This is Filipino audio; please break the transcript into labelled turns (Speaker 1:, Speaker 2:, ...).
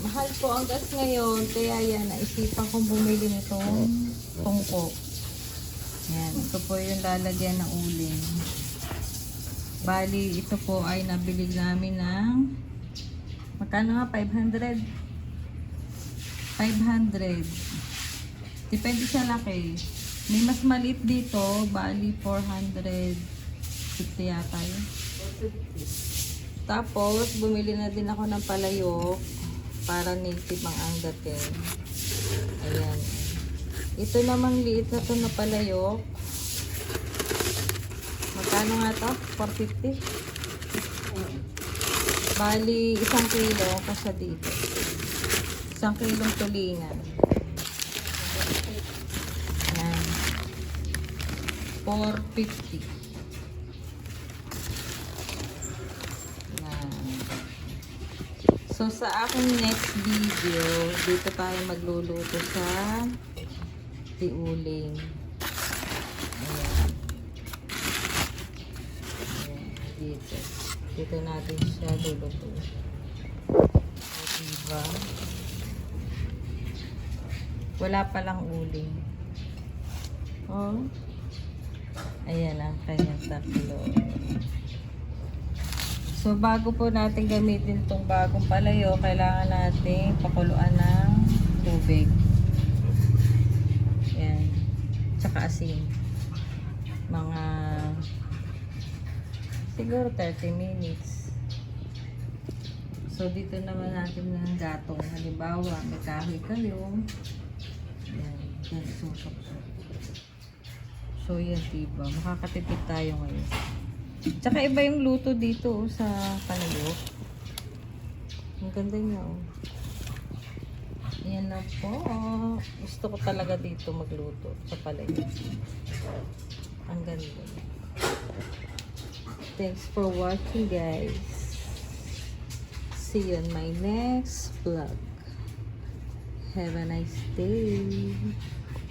Speaker 1: Mahal po ang gas ngayon, kaya yan, naisipan kong bumili nitong tungko. Yan, ito po yung lalagyan ng uling. Bali, ito po ay nabili namin ng magkano nga? 500. 500. Depende sa laki. May mas maliit dito, bali 450 yata yun. Tapos, bumili na din ako ng palayok para native ang anggatin. Ayan. Ito namang liit na to na palayok. Magkano nga to? 450? Bali, 1 kilo kasi dito. 1 kilong tulingan. Ayan. 450. So, sa aking next video, dito tayo magluluto sa tiuling. Ayan. Ayan. Dito. Dito natin siya luluto. Diba? Wala palang uling. Oh. Ayan ang kanyang tatlo. So, bago po natin gamitin itong bagong palayo, kailangan natin pakuluan ng tubig. Yan. Tsaka asin. Mga siguro 30 minutes. So, dito naman natin ng gatong. Halimbawa, may kahoy kayo. Yan. Yan, susok. So, yan, diba? Makakatipid tayo ngayon. Tsaka iba yung luto dito sa palayok. Ang ganda niya, oh. Yan lang po. Gusto ko talaga dito magluto sa palayok. Ang ganda. Thanks for watching, guys. See you on my next vlog. Have a nice day.